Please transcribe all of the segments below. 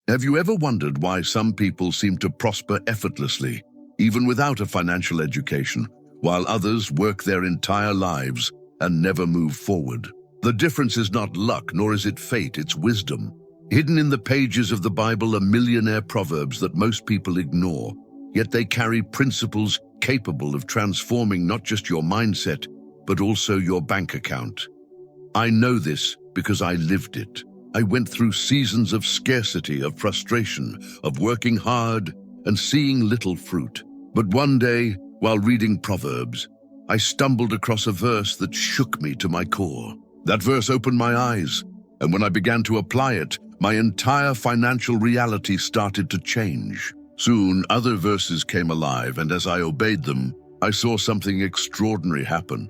Have you ever wondered why some people seem to prosper effortlessly, even without a financial education, while others work their entire lives and never move forward? The difference is not luck, nor is it fate, it's wisdom. Hidden in the pages of the Bible are millionaire proverbs that most people ignore, yet they carry principles capable of transforming not just your mindset, but also your bank account. I know this because I lived it. I went through seasons of scarcity, of frustration, of working hard and seeing little fruit. But one day, while reading Proverbs, I stumbled across a verse that shook me to my core. That verse opened my eyes, and when I began to apply it, my entire financial reality started to change. Soon, other verses came alive, and as I obeyed them, I saw something extraordinary happen.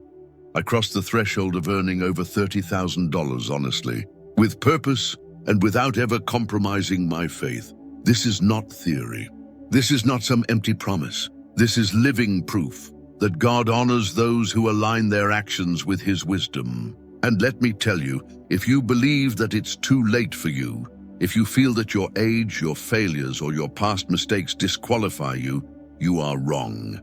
I crossed the threshold of earning over $30,000 honestly, with purpose and without ever compromising my faith. This is not theory. This is not some empty promise. This is living proof that God honors those who align their actions with His wisdom. And let me tell you, if you believe that it's too late for you, if you feel that your age, your failures, or your past mistakes disqualify you, you are wrong.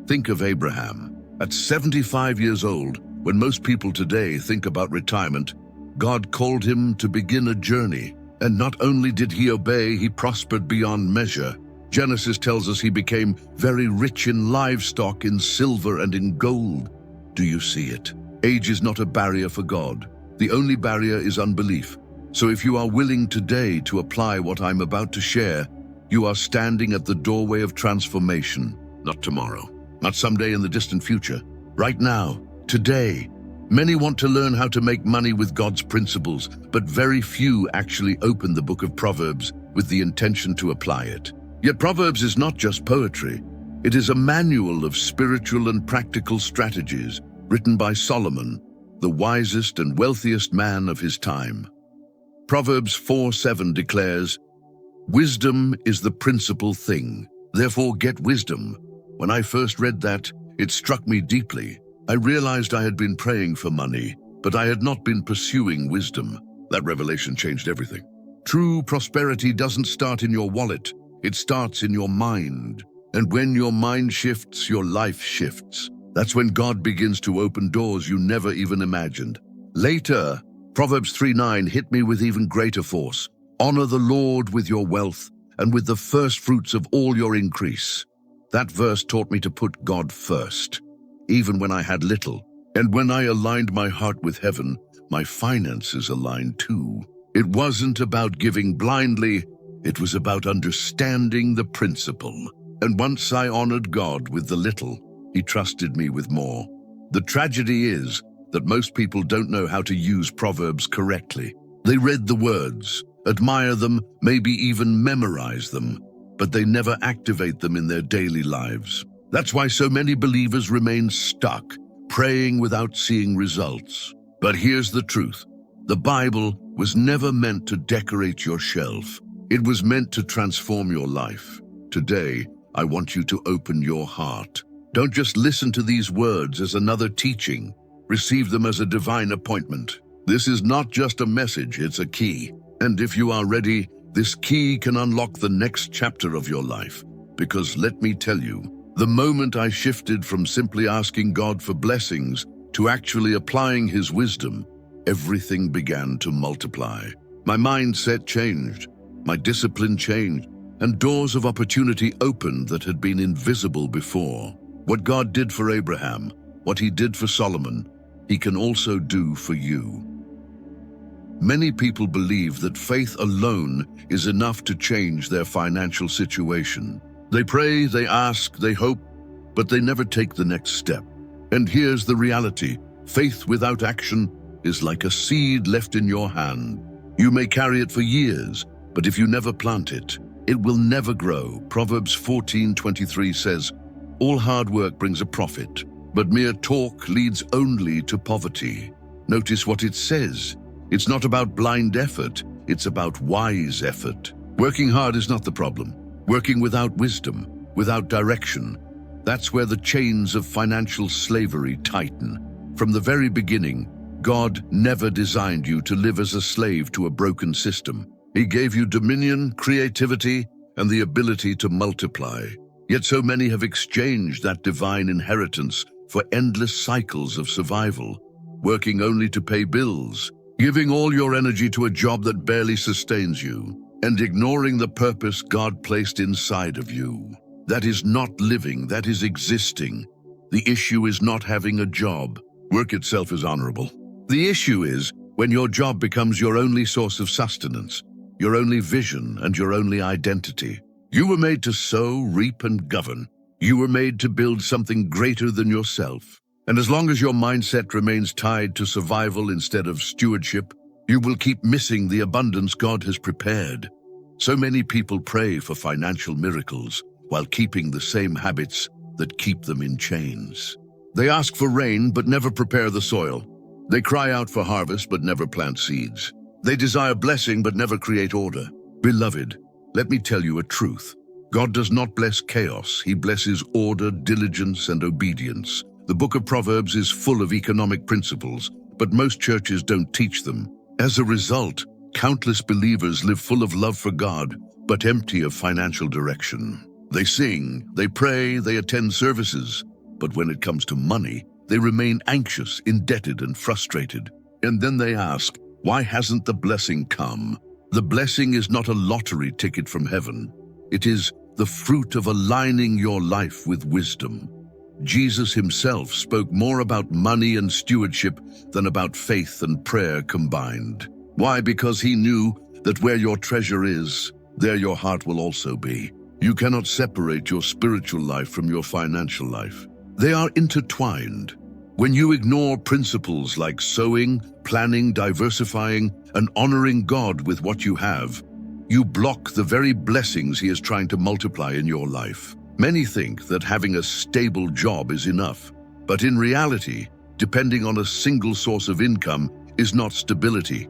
Think of Abraham. At 75 years old, when most people today think about retirement, God called him to begin a journey. And not only did he obey, he prospered beyond measure. Genesis tells us he became very rich in livestock, in silver, and in gold. Do you see it? Age is not a barrier for God. The only barrier is unbelief. So if you are willing today to apply what I'm about to share, you are standing at the doorway of transformation. Not tomorrow, not someday in the distant future. Right now, today. Many want to learn how to make money with God's principles, but very few actually open the book of Proverbs with the intention to apply it. Yet Proverbs is not just poetry. It is a manual of spiritual and practical strategies written by Solomon, the wisest and wealthiest man of his time. Proverbs 4:7 declares, "Wisdom is the principal thing, therefore get wisdom." When I first read that, it struck me deeply. I realized I had been praying for money, but I had not been pursuing wisdom. That revelation changed everything. True prosperity doesn't start in your wallet, it starts in your mind. And when your mind shifts, your life shifts. That's when God begins to open doors you never even imagined. Later, Proverbs 3:9 hit me with even greater force. Honor the Lord with your wealth and with the first fruits of all your increase. That verse taught me to put God first, even when I had little. And when I aligned my heart with heaven, my finances aligned too. It wasn't about giving blindly, it was about understanding the principle. And once I honored God with the little, He trusted me with more. The tragedy is that most people don't know how to use Proverbs correctly. They read the words, admire them, maybe even memorize them, but they never activate them in their daily lives. That's why so many believers remain stuck, praying without seeing results. But here's the truth. The Bible was never meant to decorate your shelf. It was meant to transform your life. Today, I want you to open your heart. Don't just listen to these words as another teaching. Receive them as a divine appointment. This is not just a message, it's a key. And if you are ready, this key can unlock the next chapter of your life. Because let me tell you, the moment I shifted from simply asking God for blessings to actually applying His wisdom, everything began to multiply. My mindset changed, my discipline changed, and doors of opportunity opened that had been invisible before. What God did for Abraham, what He did for Solomon, He can also do for you. Many people believe that faith alone is enough to change their financial situation. They pray, they ask, they hope, but they never take the next step. And here's the reality. Faith without action is like a seed left in your hand. You may carry it for years, but if you never plant it, it will never grow. Proverbs 14:23 says, "All hard work brings a profit, but mere talk leads only to poverty." Notice what it says. It's not about blind effort, it's about wise effort. Working hard is not the problem. Working without wisdom, without direction, that's where the chains of financial slavery tighten. From the very beginning, God never designed you to live as a slave to a broken system. He gave you dominion, creativity, and the ability to multiply. Yet so many have exchanged that divine inheritance for endless cycles of survival, working only to pay bills, giving all your energy to a job that barely sustains you, and ignoring the purpose God placed inside of you. That is not living, that is existing. The issue is not having a job. Work itself is honorable. The issue is when your job becomes your only source of sustenance, your only vision, and your only identity. You were made to sow, reap, and govern. You were made to build something greater than yourself. And as long as your mindset remains tied to survival instead of stewardship, you will keep missing the abundance God has prepared. So many people pray for financial miracles while keeping the same habits that keep them in chains. They ask for rain but never prepare the soil. They cry out for harvest but never plant seeds. They desire blessing but never create order. Beloved, let me tell you a truth. God does not bless chaos. He blesses order, diligence, and obedience. The book of Proverbs is full of economic principles, but most churches don't teach them. As a result, countless believers live full of love for God, but empty of financial direction. They sing, they pray, they attend services, but when it comes to money, they remain anxious, indebted, and frustrated. And then they ask, why hasn't the blessing come? The blessing is not a lottery ticket from heaven. It is the fruit of aligning your life with wisdom. Jesus himself spoke more about money and stewardship than about faith and prayer combined. Why? Because he knew that where your treasure is, there your heart will also be. You cannot separate your spiritual life from your financial life. They are intertwined. When you ignore principles like sowing, planning, diversifying, and honoring God with what you have, you block the very blessings he is trying to multiply in your life. Many think that having a stable job is enough, but in reality, depending on a single source of income is not stability.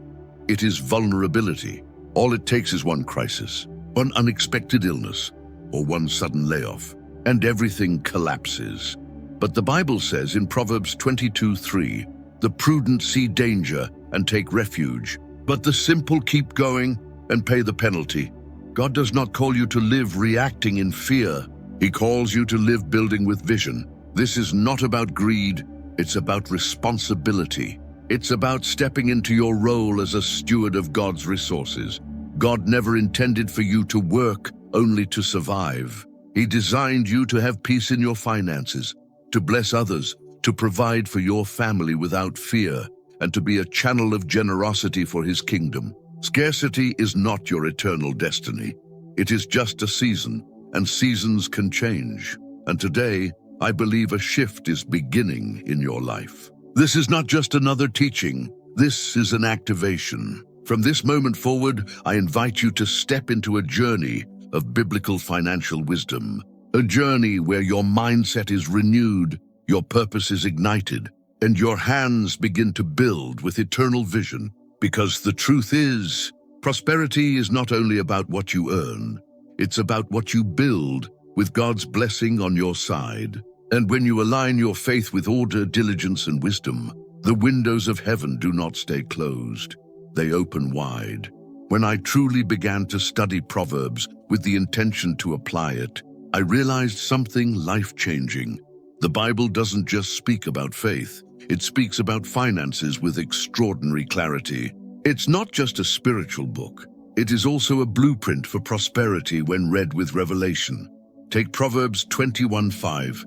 It is vulnerability. All it takes is one crisis, one unexpected illness, or one sudden layoff, and everything collapses. But the Bible says in Proverbs 22:3, the prudent see danger and take refuge, but the simple keep going and pay the penalty. God does not call you to live reacting in fear. He calls you to live building with vision. This is not about greed, it's about responsibility. It's about stepping into your role as a steward of God's resources. God never intended for you to work only to survive. He designed you to have peace in your finances, to bless others, to provide for your family without fear, and to be a channel of generosity for his kingdom. Scarcity is not your eternal destiny. It is just a season, and seasons can change. And today, I believe a shift is beginning in your life. This is not just another teaching. This is an activation. From this moment forward, I invite you to step into a journey of biblical financial wisdom. A journey where your mindset is renewed, your purpose is ignited, and your hands begin to build with eternal vision. Because the truth is, prosperity is not only about what you earn, it's about what you build with God's blessing on your side. And when you align your faith with order, diligence, and wisdom, the windows of heaven do not stay closed. They open wide. When I truly began to study Proverbs with the intention to apply it, I realized something life-changing. The Bible doesn't just speak about faith, it speaks about finances with extraordinary clarity. It's not just a spiritual book. It is also a blueprint for prosperity when read with revelation. Take Proverbs 21:5.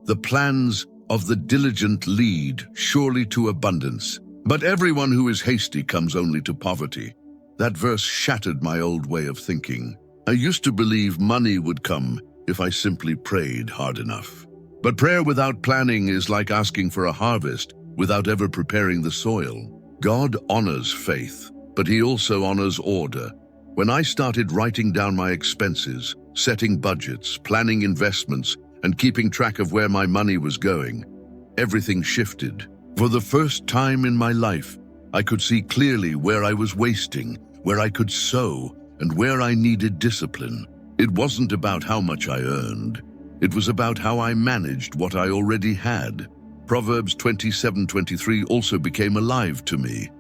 The plans of the diligent lead surely to abundance, but everyone who is hasty comes only to poverty. That verse shattered my old way of thinking. I used to believe money would come if I simply prayed hard enough. But prayer without planning is like asking for a harvest without ever preparing the soil. God honors faith, but he also honors order. When I started writing down my expenses, setting budgets, planning investments, and keeping track of where my money was going, everything shifted. For the first time in my life, I could see clearly where I was wasting, where I could sow, and where I needed discipline. It wasn't about how much I earned. It was about how I managed what I already had. Proverbs 27:23 also became alive to me.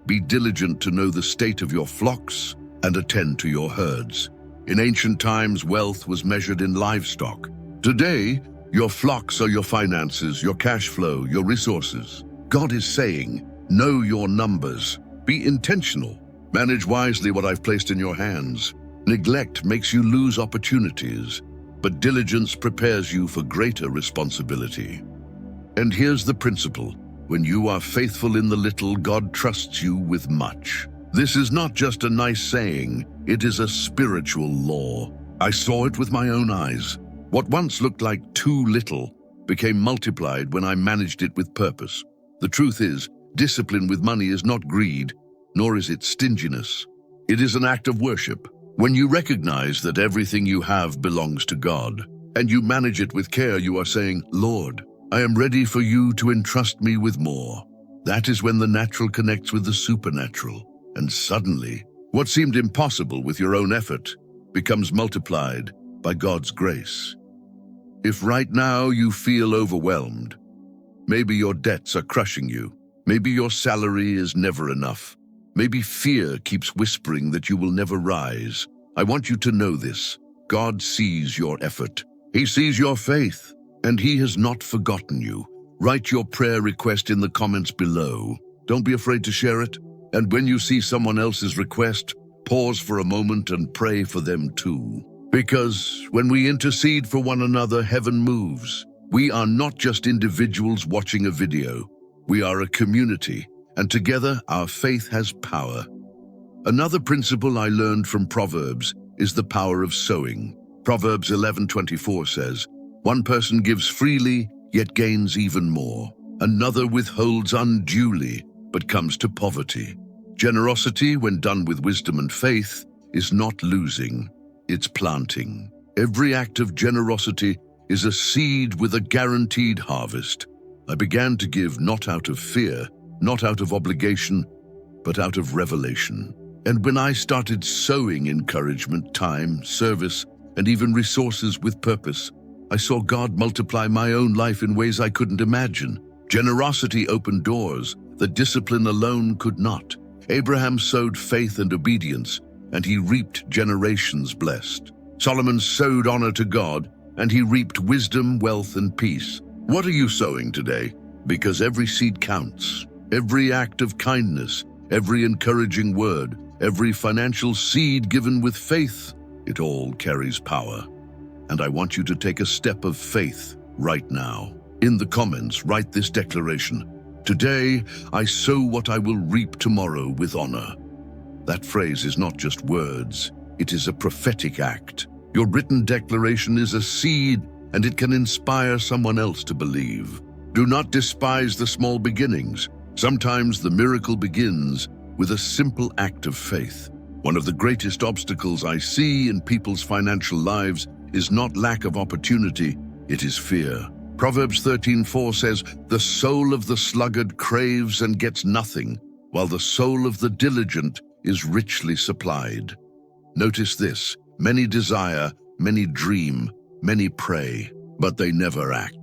Be diligent to know the state of your flocks and attend to your herds. In ancient times, wealth was measured in livestock. Today, your flocks are your finances, your cash flow, your resources. God is saying, know your numbers. Be intentional. Manage wisely what I've placed in your hands. Neglect makes you lose opportunities, but diligence prepares you for greater responsibility. And here's the principle. When you are faithful in the little, God trusts you with much. This is not just a nice saying, it is a spiritual law. I saw it with my own eyes. What once looked like too little became multiplied when I managed it with purpose. The truth is, discipline with money is not greed, nor is it stinginess. It is an act of worship. When you recognize that everything you have belongs to God, and you manage it with care, you are saying, Lord, I am ready for you to entrust me with more. That is when the natural connects with the supernatural, and suddenly, what seemed impossible with your own effort becomes multiplied by God's grace. If right now you feel overwhelmed, maybe your debts are crushing you, maybe your salary is never enough, maybe fear keeps whispering that you will never rise, I want you to know this. God sees your effort. He sees your faith, and He has not forgotten you. Write your prayer request in the comments below. Don't be afraid to share it. And when you see someone else's request, pause for a moment and pray for them too. Because when we intercede for one another, heaven moves. We are not just individuals watching a video. We are a community, and together our faith has power. Another principle I learned from Proverbs is the power of sowing. Proverbs 11:24 says, one person gives freely, yet gains even more. Another withholds unduly, but comes to poverty. Generosity, when done with wisdom and faith, is not losing, it's planting. Every act of generosity is a seed with a guaranteed harvest. I began to give not out of fear, not out of obligation, but out of revelation. And when I started sowing encouragement, time, service, and even resources with purpose, I saw God multiply my own life in ways I couldn't imagine. Generosity opened doors that discipline alone could not. Abraham sowed faith and obedience, and he reaped generations blessed. Solomon sowed honor to God, and he reaped wisdom, wealth, and peace. What are you sowing today? Because every seed counts. Every act of kindness, every encouraging word, every financial seed given with faith, it all carries power. And I want you to take a step of faith right now. In the comments, write this declaration. Today, I sow what I will reap tomorrow with honor. That phrase is not just words, it is a prophetic act. Your written declaration is a seed, and it can inspire someone else to believe. Do not despise the small beginnings. Sometimes the miracle begins with a simple act of faith. One of the greatest obstacles I see in people's financial lives is not lack of opportunity, it is fear. Proverbs 13:4 says, the soul of the sluggard craves and gets nothing, while the soul of the diligent is richly supplied. Notice this, many desire, many dream, many pray, but they never act.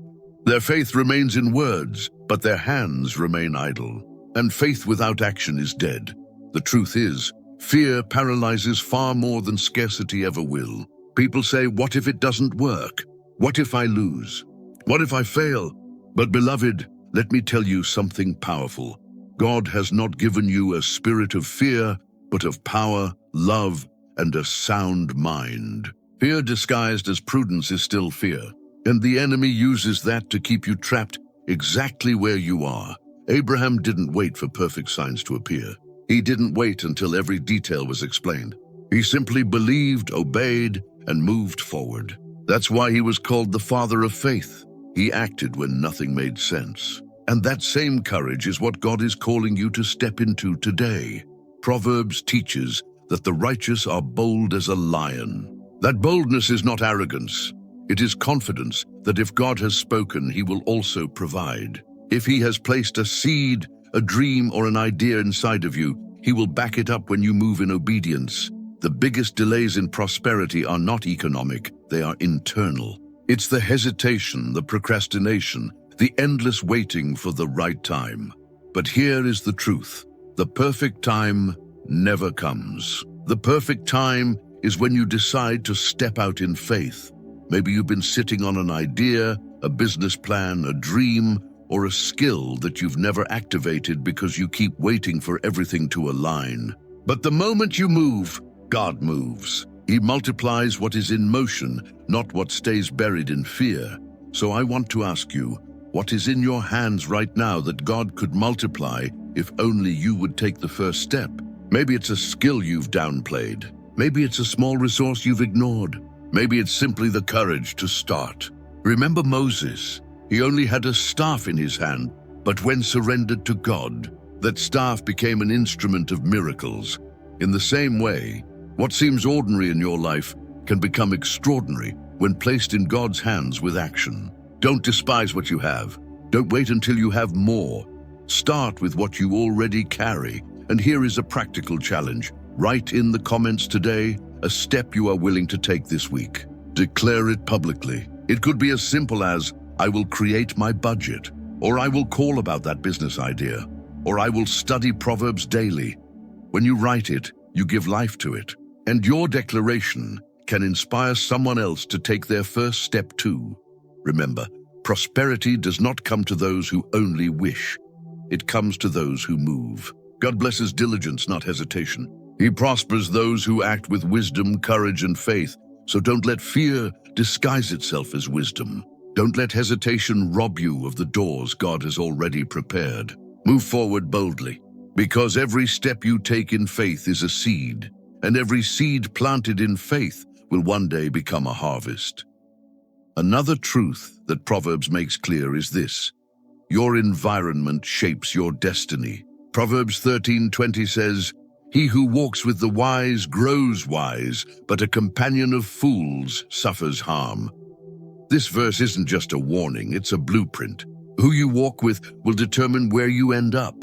Their faith remains in words, but their hands remain idle. And faith without action is dead. The truth is, fear paralyzes far more than scarcity ever will. People say, what if it doesn't work? What if I lose? What if I fail? But beloved, let me tell you something powerful. God has not given you a spirit of fear, but of power, love, and a sound mind. Fear disguised as prudence is still fear, and the enemy uses that to keep you trapped exactly where you are. Abraham didn't wait for perfect signs to appear. He didn't wait until every detail was explained. He simply believed, obeyed, and moved forward. That's why he was called the father of faith. He acted when nothing made sense. And that same courage is what God is calling you to step into today. Proverbs teaches that the righteous are bold as a lion. That boldness is not arrogance. It is confidence that if God has spoken, He will also provide. If He has placed a seed, a dream, or an idea inside of you, He will back it up when you move in obedience. The biggest delays in prosperity are not economic, they are internal. It's the hesitation, the procrastination, the endless waiting for the right time. But here is the truth. The perfect time never comes. The perfect time is when you decide to step out in faith. Maybe you've been sitting on an idea, a business plan, a dream, or a skill that you've never activated because you keep waiting for everything to align. But the moment you move, God moves. He multiplies what is in motion, not what stays buried in fear. So I want to ask you, what is in your hands right now that God could multiply if only you would take the first step? Maybe it's a skill you've downplayed. Maybe it's a small resource you've ignored. Maybe it's simply the courage to start. Remember Moses? He only had a staff in his hand, but when surrendered to God, that staff became an instrument of miracles. In the same way, what seems ordinary in your life can become extraordinary when placed in God's hands with action. Don't despise what you have. Don't wait until you have more. Start with what you already carry. And here is a practical challenge. Write in the comments today a step you are willing to take this week. Declare it publicly. It could be as simple as, I will create my budget, or I will call about that business idea, or I will study Proverbs daily. When you write it, you give life to it. And your declaration can inspire someone else to take their first step too. Remember, prosperity does not come to those who only wish. It comes to those who move. God blesses diligence, not hesitation. He prospers those who act with wisdom, courage, and faith. So don't let fear disguise itself as wisdom. Don't let hesitation rob you of the doors God has already prepared. Move forward boldly, because every step you take in faith is a seed, and every seed planted in faith will one day become a harvest. Another truth that Proverbs makes clear is this: your environment shapes your destiny. Proverbs 13:20 says, "He who walks with the wise grows wise, but a companion of fools suffers harm." This verse isn't just a warning, it's a blueprint. Who you walk with will determine where you end up.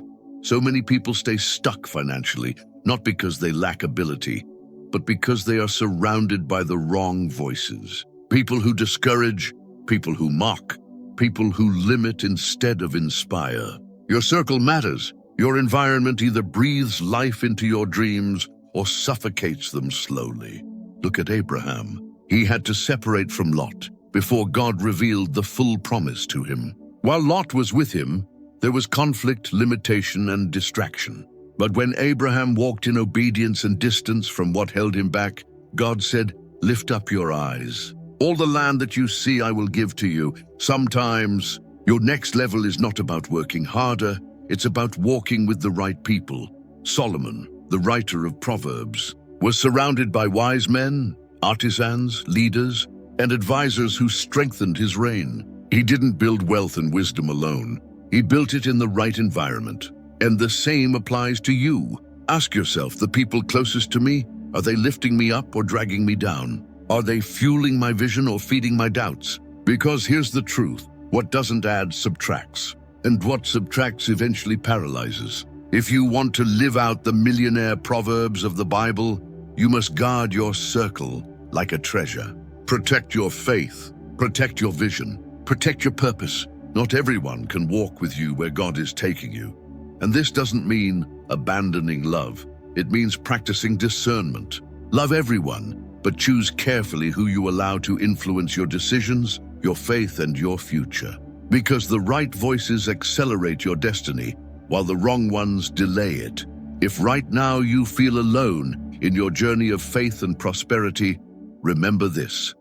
So many people stay stuck financially, not because they lack ability, but because they are surrounded by the wrong voices. People who discourage, people who mock, people who limit instead of inspire. Your circle matters. Your environment either breathes life into your dreams or suffocates them slowly. Look at Abraham. He had to separate from Lot before God revealed the full promise to him. While Lot was with him, there was conflict, limitation, and distraction. But when Abraham walked in obedience and distance from what held him back, God said, "Lift up your eyes. All the land that you see I will give to you." Sometimes your next level is not about working harder, it's about walking with the right people. Solomon, the writer of Proverbs, was surrounded by wise men, artisans, leaders, and advisors who strengthened his reign. He didn't build wealth and wisdom alone. He built it in the right environment. And the same applies to you. Ask yourself, the people closest to me, are they lifting me up or dragging me down? Are they fueling my vision or feeding my doubts? Because here's the truth: what doesn't add subtracts, and what subtracts eventually paralyzes. If you want to live out the millionaire proverbs of the Bible, you must guard your circle like a treasure. Protect your faith, protect your vision, protect your purpose. Not everyone can walk with you where God is taking you. And this doesn't mean abandoning love. It means practicing discernment. Love everyone, but choose carefully who you allow to influence your decisions, your faith, and your future. Because the right voices accelerate your destiny, while the wrong ones delay it. If right now you feel alone in your journey of faith and prosperity, remember this: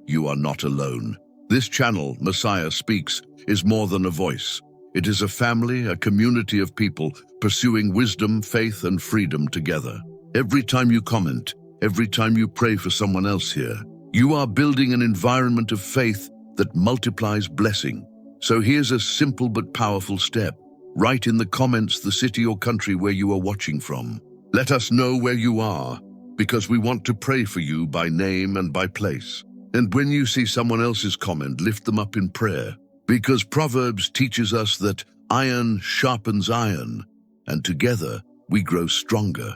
you are not alone. This channel, Messiah Speaks, is more than a voice. It is a family, a community of people pursuing wisdom, faith, and freedom together. Every time you comment, every time you pray for someone else here, you are building an environment of faith that multiplies blessing. So here's a simple but powerful step. Write in the comments the city or country where you are watching from. Let us know where you are, because we want to pray for you by name and by place. And when you see someone else's comment, lift them up in prayer. Because Proverbs teaches us that iron sharpens iron, and together we grow stronger.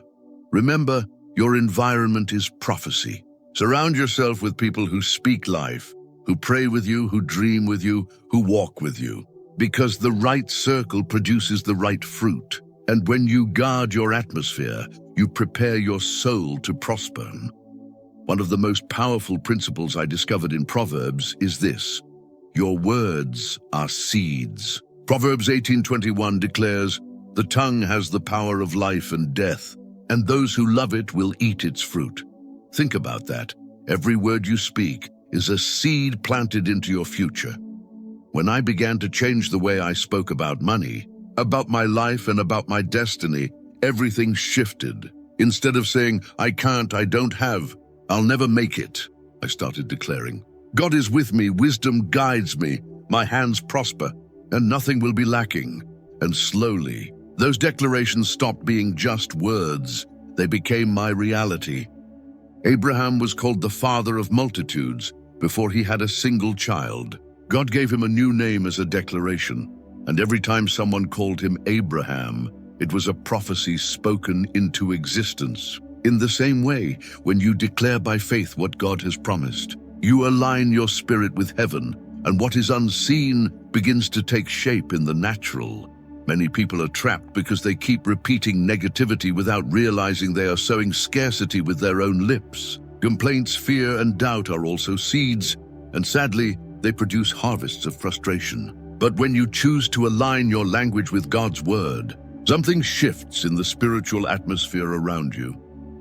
Remember, your environment is prophecy. Surround yourself with people who speak life, who pray with you, who dream with you, who walk with you. Because the right circle produces the right fruit. And when you guard your atmosphere, you prepare your soul to prosper. One of the most powerful principles I discovered in Proverbs is this: your words are seeds. Proverbs 18:21 declares, "The tongue has the power of life and death, and those who love it will eat its fruit." Think about that. Every word you speak is a seed planted into your future. When I began to change the way I spoke about money, about my life, and about my destiny, everything shifted. Instead of saying, "I can't, I don't have, I'll never make it," I started declaring, "God is with me, wisdom guides me, my hands prosper, and nothing will be lacking." And slowly, those declarations stopped being just words. They became my reality. Abraham was called the father of multitudes before he had a single child. God gave him a new name as a declaration, and every time someone called him Abraham, it was a prophecy spoken into existence. In the same way, when you declare by faith what God has promised, you align your spirit with heaven, and what is unseen begins to take shape in the natural. Many people are trapped because they keep repeating negativity without realizing they are sowing scarcity with their own lips. Complaints, fear, and doubt are also seeds, and sadly, they produce harvests of frustration. But when you choose to align your language with God's word, something shifts in the spiritual atmosphere around you.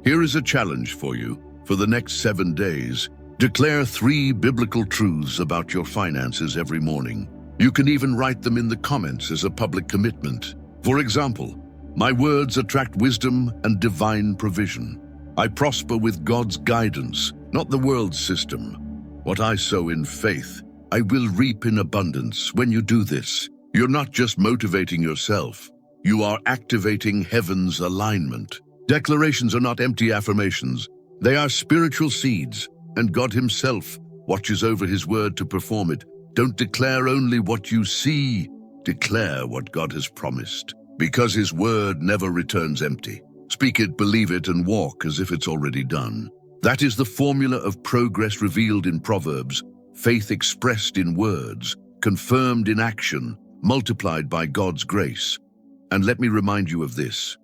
Here is a challenge for you. For the next 7 days, declare 3 biblical truths about your finances every morning. You can even write them in the comments as a public commitment. For example, "My words attract wisdom and divine provision. I prosper with God's guidance, not the world's system. What I sow in faith, I will reap in abundance." When you do this, you're not just motivating yourself, you are activating heaven's alignment. Declarations are not empty affirmations. They are spiritual seeds, and God himself watches over his word to perform it. Don't declare only what you see, declare what God has promised, because his word never returns empty. Speak it, believe it, and walk as if it's already done. That is the formula of progress revealed in Proverbs: faith expressed in words, confirmed in action, multiplied by God's grace. And let me remind you of this: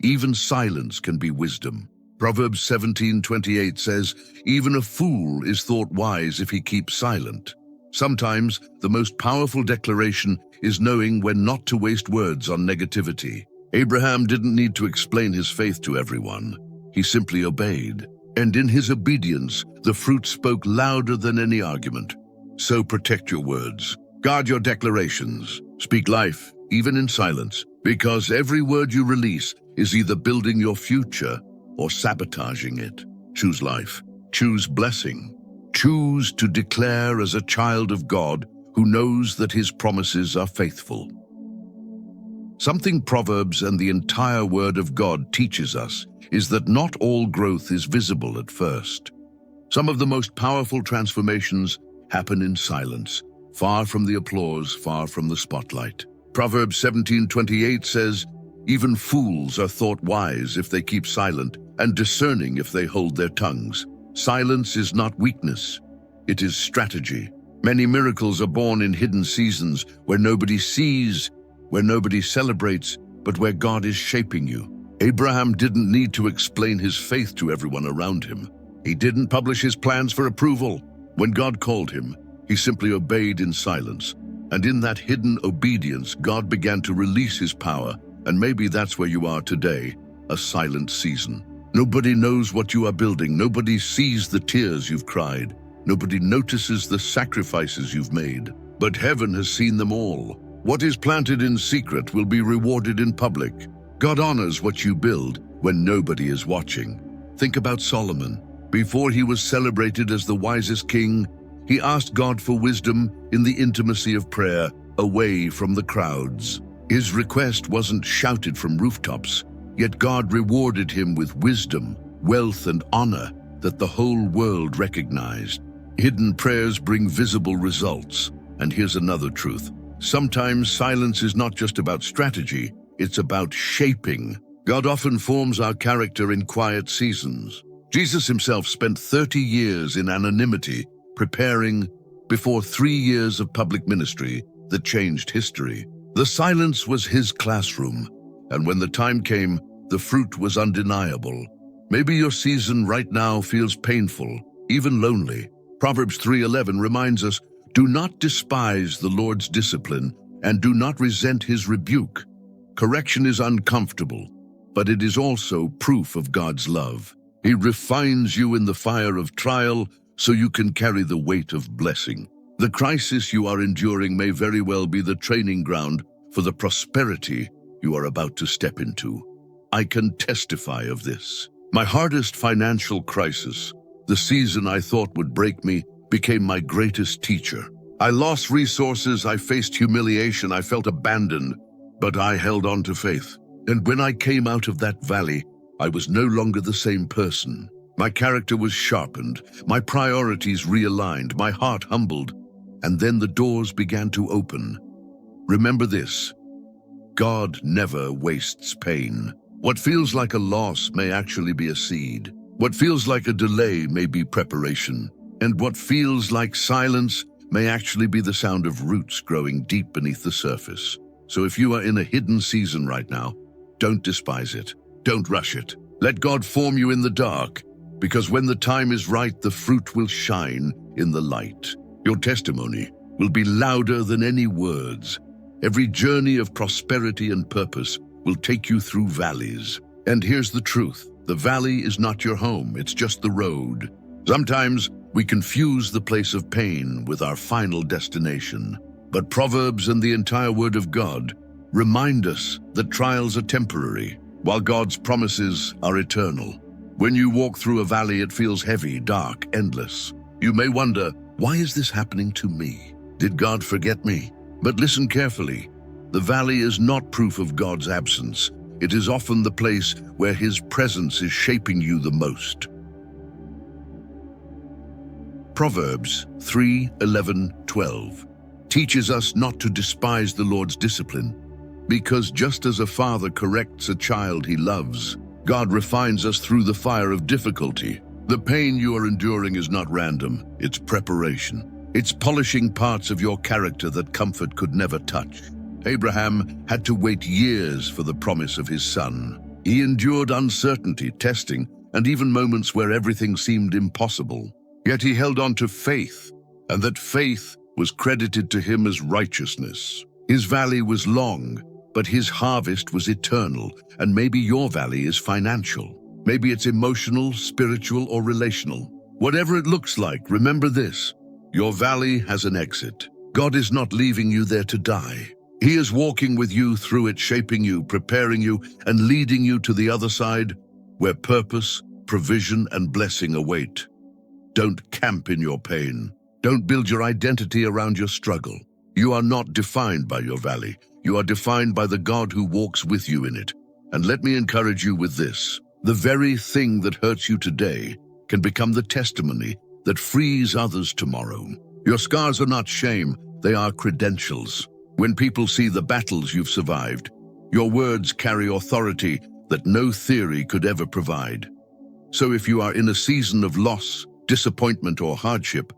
even silence can be wisdom. Proverbs 17:28 says, "Even a fool is thought wise if he keeps silent." Sometimes the most powerful declaration is knowing when not to waste words on negativity. Abraham didn't need to explain his faith to everyone. He simply obeyed. And in his obedience, the fruit spoke louder than any argument. So protect your words. Guard your declarations. Speak life, even in silence, because every word you release is either building your future or sabotaging it. Choose life. Choose blessing. Choose to declare as a child of God who knows that his promises are faithful. Something Proverbs and the entire Word of God teaches us is that not all growth is visible at first. Some of the most powerful transformations happen in silence, far from the applause, far from the spotlight. Proverbs 17:28 says, "Even fools are thought wise if they keep silent, and discerning if they hold their tongues." Silence is not weakness, it is strategy. Many miracles are born in hidden seasons where nobody sees, where nobody celebrates, but where God is shaping you. Abraham didn't need to explain his faith to everyone around him. He didn't publish his plans for approval. When God called him, he simply obeyed in silence. And in that hidden obedience, God began to release his power. And maybe that's where you are today, a silent season. Nobody knows what you are building. Nobody sees the tears you've cried. Nobody notices the sacrifices you've made. But heaven has seen them all. What is planted in secret will be rewarded in public. God honors what you build when nobody is watching. Think about Solomon. Before he was celebrated as the wisest king, he asked God for wisdom in the intimacy of prayer, away from the crowds. His request wasn't shouted from rooftops, yet God rewarded him with wisdom, wealth, and honor that the whole world recognized. Hidden prayers bring visible results. And here's another truth. Sometimes silence is not just about strategy, it's about shaping. God often forms our character in quiet seasons. Jesus himself spent 30 years in anonymity, preparing before 3 years of public ministry that changed history. The silence was his classroom, And when the time came, the fruit was undeniable. Maybe your season right now feels painful, even lonely. Proverbs 3:11 reminds us, "Do not despise the Lord's discipline, and do not resent his rebuke." Correction is uncomfortable, but it is also proof of God's love. He refines you in the fire of trial so you can carry the weight of blessing. The crisis you are enduring may very well be the training ground for the prosperity you are about to step into. I can testify of this. My hardest financial crisis, the season I thought would break me, became my greatest teacher. I lost resources, I faced humiliation, I felt abandoned, but I held on to faith. And when I came out of that valley, I was no longer the same person. My character was sharpened, my priorities realigned, my heart humbled, and then the doors began to open. Remember this: God never wastes pain. What feels like a loss may actually be a seed. What feels like a delay may be preparation. And what feels like silence may actually be the sound of roots growing deep beneath the surface. So if you are in a hidden season right now, don't despise it. Don't rush it. Let God form you in the dark, because when the time is right, the fruit will shine in the light. Your testimony will be louder than any words. Every journey of prosperity and purpose will take you through valleys. And here's the truth: the valley is not your home, it's just the road. Sometimes we confuse the place of pain with our final destination. But Proverbs and the entire Word of God remind us that trials are temporary, while God's promises are eternal. When you walk through a valley, it feels heavy, dark, endless. You may wonder, why is this happening to me? Did God forget me? But listen carefully. The valley is not proof of God's absence. It is often the place where His presence is shaping you the most. Proverbs 3:11-12 teaches us not to despise the Lord's discipline, because just as a father corrects a child he loves, God refines us through the fire of difficulty. The pain you are enduring is not random, it's preparation. It's polishing parts of your character that comfort could never touch. Abraham had to wait years for the promise of his son. He endured uncertainty, testing, and even moments where everything seemed impossible. Yet he held on to faith, and that faith was credited to him as righteousness. His valley was long, but his harvest was eternal, and maybe your valley is financial. Maybe it's emotional, spiritual, or relational. Whatever it looks like, remember this: your valley has an exit. God is not leaving you there to die. He is walking with you through it, shaping you, preparing you, and leading you to the other side, where purpose, provision, and blessing await. Don't camp in your pain. Don't build your identity around your struggle. You are not defined by your valley. You are defined by the God who walks with you in it. And let me encourage you with this: the very thing that hurts you today can become the testimony that frees others tomorrow. Your scars are not shame, they are credentials. When people see the battles you've survived, your words carry authority that no theory could ever provide. So if you are in a season of loss, disappointment, or hardship,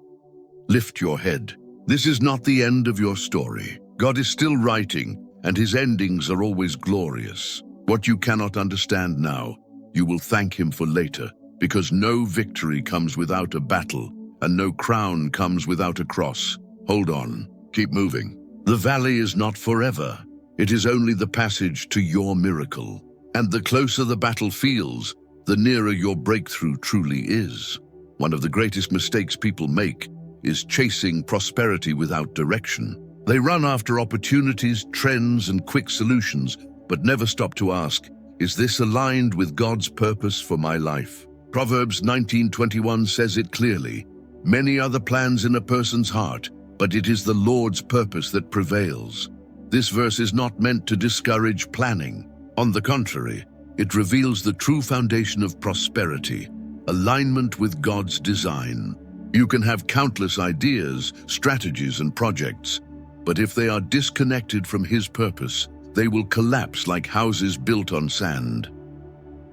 lift your head. This is not the end of your story. God is still writing, and His endings are always glorious. What you cannot understand now, you will thank Him for later, because no victory comes without a battle, and no crown comes without a cross. Hold on, keep moving. The valley is not forever. It is only the passage to your miracle. And the closer the battle feels, the nearer your breakthrough truly is. One of the greatest mistakes people make is chasing prosperity without direction. They run after opportunities, trends, and quick solutions, but never stop to ask, is this aligned with God's purpose for my life? Proverbs 19:21 says it clearly: many are the plans in a person's heart, but it is the Lord's purpose that prevails. This verse is not meant to discourage planning. On the contrary, it reveals the true foundation of prosperity: alignment with God's design. You can have countless ideas, strategies, and projects, but if they are disconnected from His purpose, they will collapse like houses built on sand.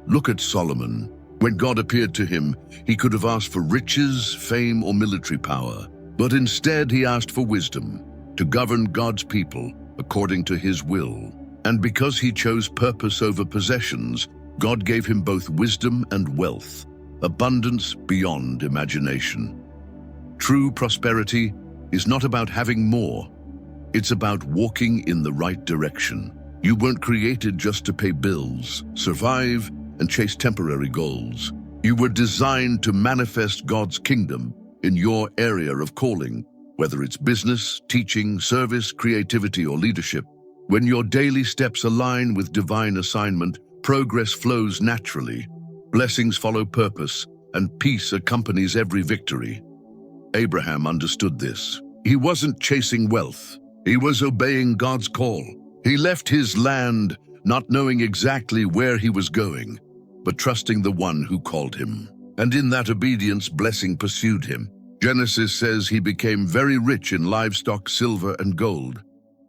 Look at Solomon. When God appeared to him, he could have asked for riches, fame, or military power, but instead he asked for wisdom to govern God's people according to His will. And because he chose purpose over possessions, God gave him both wisdom and wealth, abundance beyond imagination. True prosperity is not about having more. It's about walking in the right direction. You weren't created just to pay bills, survive, and chase temporary goals. You were designed to manifest God's kingdom in your area of calling, whether it's business, teaching, service, creativity, or leadership. When your daily steps align with divine assignment, progress flows naturally. Blessings follow purpose, and peace accompanies every victory. Abraham understood this. He wasn't chasing wealth. He was obeying God's call. He left his land, not knowing exactly where he was going, but trusting the one who called him. And in that obedience, blessing pursued him. Genesis says he became very rich in livestock, silver, and gold.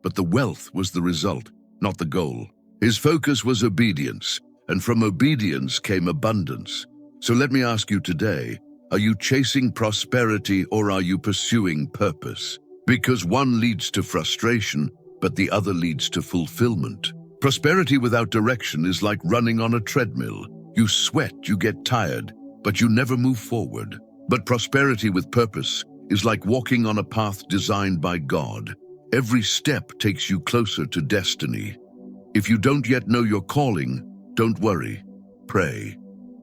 But the wealth was the result, not the goal. His focus was obedience, and from obedience came abundance. So let me ask you today, are you chasing prosperity or are you pursuing purpose? Because one leads to frustration, but the other leads to fulfillment. Prosperity without direction is like running on a treadmill. You sweat, you get tired, but you never move forward. But prosperity with purpose is like walking on a path designed by God. Every step takes you closer to destiny. If you don't yet know your calling, don't worry. Pray.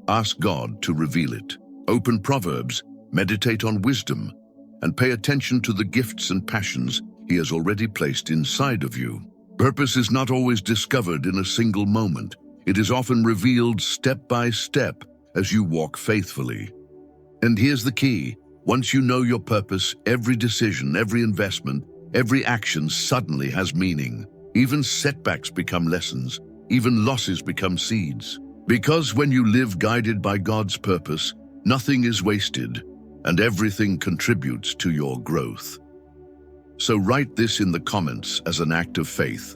Ask God to reveal it. Open Proverbs, meditate on wisdom, and pay attention to the gifts and passions He has already placed inside of you. Purpose is not always discovered in a single moment. It is often revealed step by step as you walk faithfully. And here's the key. Once you know your purpose, every decision, every investment, every action suddenly has meaning. Even setbacks become lessons. Even losses become seeds. Because when you live guided by God's purpose, nothing is wasted, and everything contributes to your growth. So write this in the comments as an act of faith.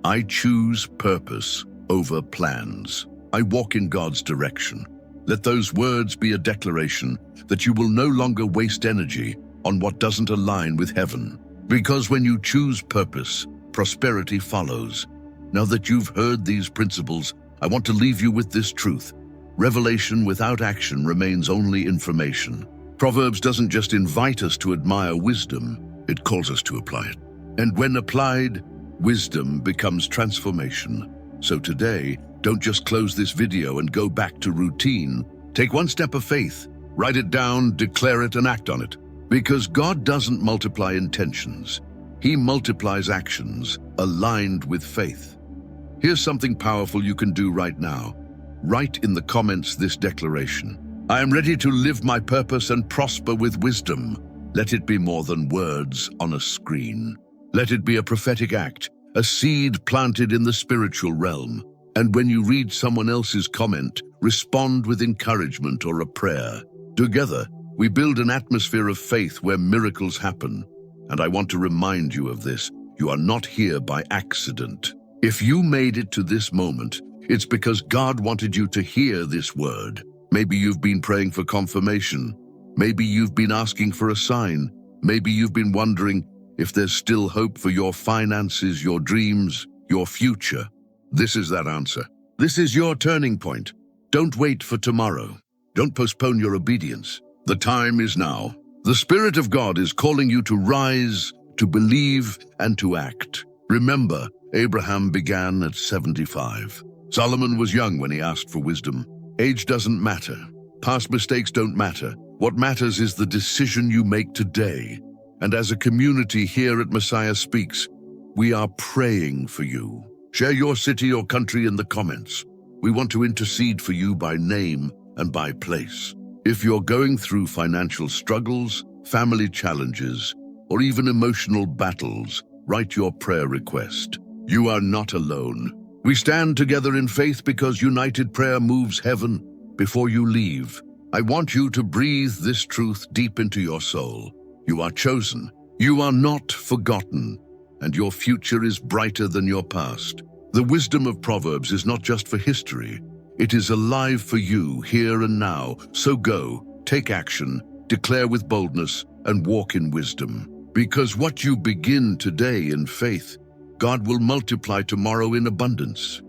I choose purpose over plans. I walk in God's direction. Let those words be a declaration that you will no longer waste energy on what doesn't align with heaven. Because when you choose purpose, prosperity follows. Now that you've heard these principles, I want to leave you with this truth. Revelation without action remains only information. Proverbs doesn't just invite us to admire wisdom, it calls us to apply it. And when applied, wisdom becomes transformation. So today, don't just close this video and go back to routine. Take one step of faith, write it down, declare it, and act on it. Because God doesn't multiply intentions. He multiplies actions aligned with faith. Here's something powerful you can do right now. Write in the comments this declaration. I am ready to live my purpose and prosper with wisdom. Let it be more than words on a screen. Let it be a prophetic act, a seed planted in the spiritual realm. And when you read someone else's comment, respond with encouragement or a prayer. Together, we build an atmosphere of faith where miracles happen. And I want to remind you of this. You are not here by accident. If you made it to this moment, it's because God wanted you to hear this word. Maybe you've been praying for confirmation. Maybe you've been asking for a sign. Maybe you've been wondering if there's still hope for your finances, your dreams, your future. This is that answer. This is your turning point. Don't wait for tomorrow. Don't postpone your obedience. The time is now. The Spirit of God is calling you to rise, to believe, and to act. Remember, Abraham began at 75. Solomon was young when he asked for wisdom. Age doesn't matter. Past mistakes don't matter. What matters is the decision you make today. And as a community here at Messiah Speaks, we are praying for you. Share your city or country in the comments. We want to intercede for you by name and by place. If you're going through financial struggles, family challenges, or even emotional battles, write your prayer request. You are not alone. We stand together in faith because united prayer moves heaven. Before you leave, I want you to breathe this truth deep into your soul. You are chosen. You are not forgotten. And your future is brighter than your past. The wisdom of Proverbs is not just for history. It is alive for you here and now. So go, take action, declare with boldness, and walk in wisdom. Because what you begin today in faith, God will multiply tomorrow in abundance.